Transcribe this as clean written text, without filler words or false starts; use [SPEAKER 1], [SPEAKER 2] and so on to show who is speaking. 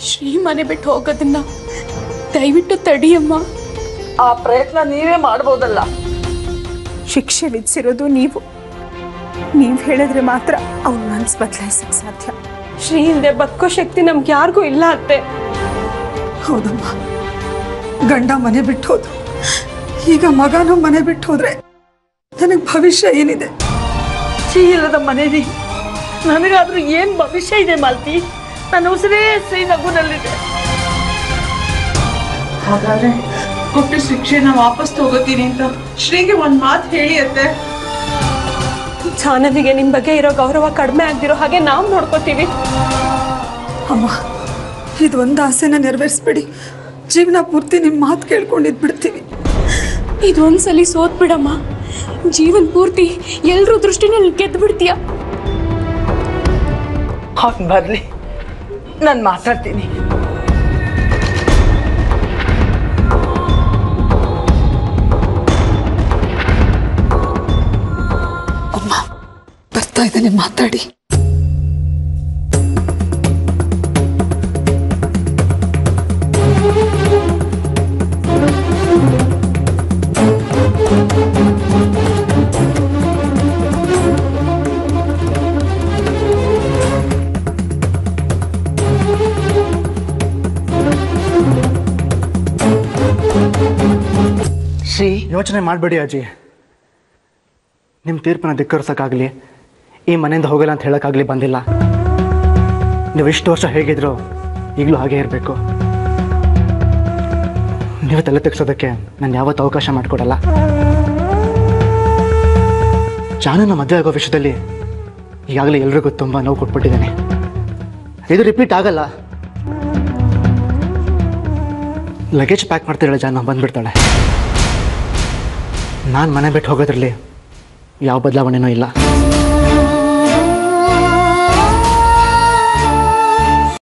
[SPEAKER 1] ಶ್ರೀ ಮನೆ ಬಿಟ್ಟು ಹೋಗೋದನ್ನ ದಯವಿಟ್ಟು ತಡಿಯಮ್ಮ.
[SPEAKER 2] ಆ ಪ್ರಯತ್ನ ನೀವೇ ಮಾಡ್ಬೋದಲ್ಲ.
[SPEAKER 3] ಶಿಕ್ಷೆ ವಿಧಿಸಿರೋದು ನೀವು ಹೇಳಿದ್ರೆ ಮಾತ್ರ ಅವ್ನ ಮನಸ್ಸು ಬದಲಾಯಿಸಕ್ಕೆ ಸಾಧ್ಯ.
[SPEAKER 1] ಶ್ರೀ ಹಿಂದೆ ಬದುಕೋ ಶಕ್ತಿ ನಮ್ಗೆ ಯಾರಿಗೂ ಇಲ್ಲ ಅತ್ತೆ.
[SPEAKER 2] ಹೌದಮ್ಮ, ಗಂಡ ಮನೆ ಬಿಟ್ಟು ಹೋದ್ರು, ಈಗ ಮಗನೂ ಮನೆ ಬಿಟ್ಟು ಹೋದ್ರೆ ನನಗೆ ಭವಿಷ್ಯ ಏನಿದೆ? ಶ್ರೀ ಇಲ್ಲದ ಮನೇಲಿ ನನಗಾದ್ರೂ ಏನ್ ಭವಿಷ್ಯ ಇದೆ ಮಾಲ್ತಿ? ನನ್ನ ಉಸಿರೇ ಶ್ರೀ ನಗುನಲ್ಲಿದೆ.
[SPEAKER 4] ಹಾಗಾದ್ರೆ ಕೊಟ್ಟ ಶಿಕ್ಷೆನ ವಾಪಸ್ ತಗೋತೀನಿ ಅಂತ ಶ್ರೀಗೆ ಒಂದ್ ಮಾತು ಹೇಳಿ ಅತ್ತೆ.
[SPEAKER 1] ಜಾನವಿಗೆ ನಿಮ್ ಬಗ್ಗೆ ಇರೋ ಗೌರವ ಕಡಿಮೆ ಆಗ್ದಿರೋ ಹಾಗೆ ನಾವು ನೋಡ್ಕೋತೀವಿ.
[SPEAKER 2] ಅಮ್ಮ, ಇದೊಂದು ಆಸೆನ ನೆರವೇರಿಸ್ಬಿಡಿ. ಜೀವನ ಪೂರ್ತಿ ನಿಮ್ಮ ಮಾತು ಕೇಳ್ಕೊಂಡಿದ್ ಬಿಡ್ತೀವಿ.
[SPEAKER 1] ಇದೊಂದ್ಸಲಿ ಸೋತ್ ಬಿಡಮ್ಮ, ಜೀವನ್ ಪೂರ್ತಿ ಎಲ್ರೂ ದೃಷ್ಟಿನಲ್ಲಿ ಗೆದ್ದು ಬಿಡ್ತೀಯ.
[SPEAKER 2] ಅವ್ನು ಬರ್ಲಿ, ನಾನು ಮಾತಾಡ್ತೀನಿ. ಅಮ್ಮ ಬರ್ತಾ ಇದ್ದಾನೆ, ಮಾತಾಡಿ. ಶ್ರೀ,
[SPEAKER 5] ಯೋಚನೆ ಮಾಡಬೇಡಿ ಅಜ್ಜಿ. ನಿಮ್ಮ ತೀರ್ಪನ್ನ ಧಿಕ್ಕರಿಸೋಕ್ಕಾಗಲಿ ಈ ಮನೆಯಿಂದ ಹೋಗಲ್ಲ ಅಂತ ಹೇಳೋಕ್ಕಾಗಲಿ ಬಂದಿಲ್ಲ. ನೀವು ಇಷ್ಟು ವರ್ಷ ಹೇಗಿದ್ರು ಈಗಲೂ ಹಾಗೇ ಇರಬೇಕು. ನೀವು ತಲೆ ತೆಗ್ಸೋದಕ್ಕೆ ನಾನು ಯಾವತ್ತೂ ಅವಕಾಶ ಮಾಡಿಕೊಡಲ್ಲ. ಜಾನನ ಮದುವೆ ಆಗೋ ವಿಷಯದಲ್ಲಿ ಈಗಾಗಲೇ ಎಲ್ರಿಗೂ ತುಂಬ ನೋವು ಕೊಟ್ಬಿಟ್ಟಿದ್ದೇನೆ. ಇದು ರಿಪೀಟ್ ಆಗಲ್ಲ. ಲಗೇಜ್ ಪ್ಯಾಕ್ ಮಾಡ್ತಿದ್ದಾಳೆ ಜಾನ, ಬಂದುಬಿಡ್ತಾಳೆ. ನಾನು ಮನೆ ಬಿಟ್ಟು ಹೋಗೋದ್ರಲ್ಲಿ ಯಾವ ಬದಲಾವಣೆನೂ ಇಲ್ಲ.